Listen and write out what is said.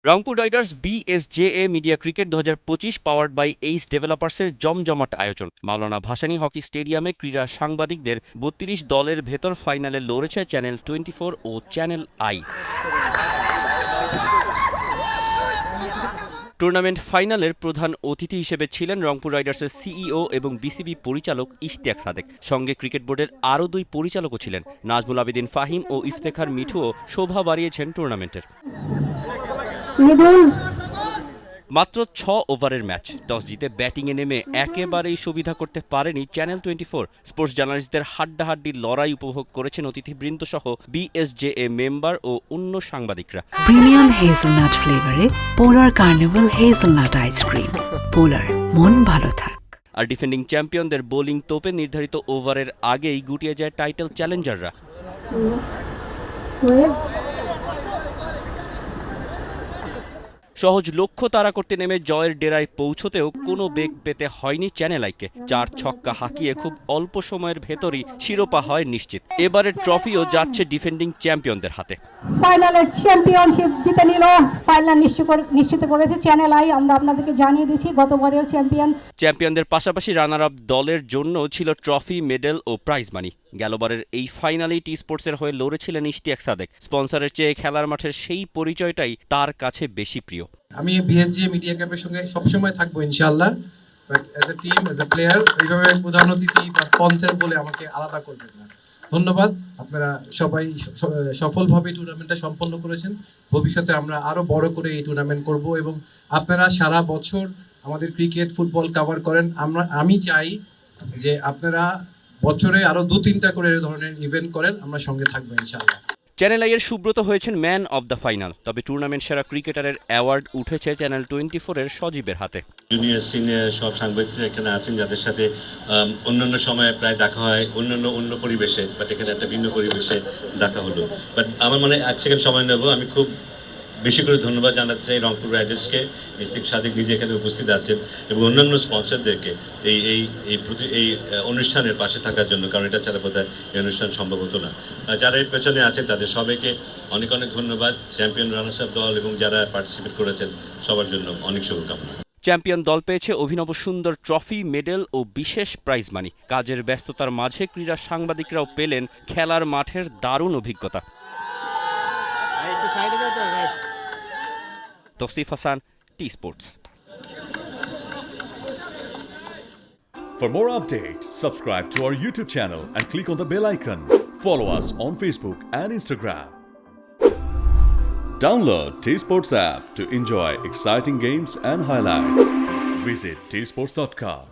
Rangpur riders BSJA media cricket 2025 powered by H ডেভেলপার্সের জমজমাট আয়োজন। মাওলানা ভাসানী হকি স্টেডিয়ামে ক্রীড়া সাংবাদিকদের 32 দলের ভেতর ফাইনালে লড়েছে চ্যানেল 24 ও চ্যানেল আই। টুর্নামেন্ট ফাইনালের প্রধান অতিথি হিসেবে ছিলেন রংপুর রাইডার্সের সিইও এবং বিসিবি পরিচালক ইশতিয়াক সাদেক। সঙ্গে ক্রিকেট বোর্ডের আরও 2 পরিচালকও ছিলেন। নাজমুল আবেদিন ফাহিম ও ইফতেখার মিঠুও শোভা বাড়িয়েছেন টুর্নামেন্টের। মাত্র 6 ওভারের ম্যাচ। টস জিতে ব্যাটিংয়ে নেমে একেবারেই সুবিধা করতে পারেনি চ্যানেল 24। স্পোর্টস জার্নালিস্টদের হাড্ডাহাড্ডি লড়াই উপভোগ করেছেন অতিথিবৃন্দ সহ বিএসজেএ মেম্বার ও অন্য সাংবাদিকরা। প্রিমিয়াম হেজেলনাট ফ্লেভারে পোলার কার্নিভাল হেজেলনাট আইসক্রিম। পোলার, মন ভালো থাক। আর ডিফেন্ডিং চ্যাম্পিয়নদের বোলিং তোপে নির্ধারিত ওভারের আগেই গুটিয়ে যায় টাইটেল চ্যালেঞ্জাররা। সহজ লক্ষ্য তাড়া করতে নেমে জয়ের ডেরায় পৌঁছতেও কোনো বেগ পেতে হয়নি চ্যানেল আইকে। 4 ছক্কা হাঁকিয়ে খুব অল্প সময়ের ভেতরই শিরোপা হয় নিশ্চিত। এবারের ট্রফিও যাচ্ছে ডিফেন্ডিং চ্যাম্পিয়নদের হাতে। ফাইনালের চ্যাম্পিয়নশিপ জিতে নিল, ফাইনাল নিশ্চিত করেছে চ্যানেল আই। আমরা আপনাদেরকে জানিয়ে দিচ্ছি গতবারের চ্যাম্পিয়নদের পাশাপাশি রানার আপ দলের জন্য ছিল ট্রফি, মেডেল ও প্রাইজ মানি। গেলবারের এই ফাইনালেই টি স্পোর্টসের হয়ে লড়েছিলেন ইশতিয়াক সাদেক। স্পন্সরের চেয়ে খেলার মাঠের সেই পরিচয়টাই তার কাছে বেশি প্রিয়। আমি বিএসজি মিডিয়া ক্যাপের সঙ্গে সবসময় থাকবো ইনশাআল্লাহ, but as a team, as a player, এইভাবে প্রধান অতিথি বা স্পন্সর বলে আমাকে আলাদা করবেন না। ধন্যবাদ। আপনারা সবাই সফলভাবে টুর্নামেন্টটা সম্পন্ন করেছেন। ভবিষ্যতে আমরা আরো বড় করে এই টুর্নামেন্ট করব এবং আপনারা সারা বছর আমাদের ক্রিকেট, ফুটবল কভার করেন। আমি চাই যে আপনারা বছরে আরো 2-3টা করে এই ধরনের ইভেন্ট করেন। আমরা সঙ্গে থাকবো ইনশাআল্লাহ। চ্যানেল আই এর সুব্রত হয়েছেন ম্যান অব দ্য ফাইনাল। তবে টুর্নামেন্ট সেরা ক্রিকেটারের অ্যাওয়ার্ড উঠেছে চ্যানেল 24 এর সজীবের হাতে। জুনিয়র সিনিয়র সব সাংবাদিকরা এখানে আছেন, যাদের সাথে অন্যান্য সময়ে প্রায় দেখা হয় অন্য পরিবেশে, বাট এখানে একটা ভিন্ন পরিবেশে দেখা হলো। বাট আমার মনে 1 সেকেন্ড সময় নেব। আমি খুব বেশি করে ধন্যবাদ জানাতে চাই রংপুর রাইডার্সকে। ইশতিয়াক সাদেক নিজে এখানে উপস্থিত আছেন এবং অন্যান্য স্পন্সরদেরকে এই অনুষ্ঠানের পাশে থাকার জন্য, কারণ এটা ছাড়া বোধহয় এই অনুষ্ঠান সম্ভব হতো না। যারা এর পেছনে আছেন তাদের সবাইকে অনেক অনেক ধন্যবাদ। চ্যাম্পিয়ন, রানার্স আপ দল এবং যারা পার্টিসিপেট করেছেন সবার জন্য অনেক শুভকামনা। চ্যাম্পিয়ন দল পেয়েছে অভিনব সুন্দর ট্রফি, মেডেল ও বিশেষ প্রাইজ মানি। কাজের ব্যস্ততার মাঝে ক্রীড়া সাংবাদিকরাও পেলেন খেলার মাঠের দারুণ অভিজ্ঞতা। Tausif Hasan, T Sports. For more updates, subscribe to our YouTube channel and click on the bell icon. Follow us on Facebook and Instagram. Download T Sports app to enjoy exciting games and highlights. Visit tsports.com.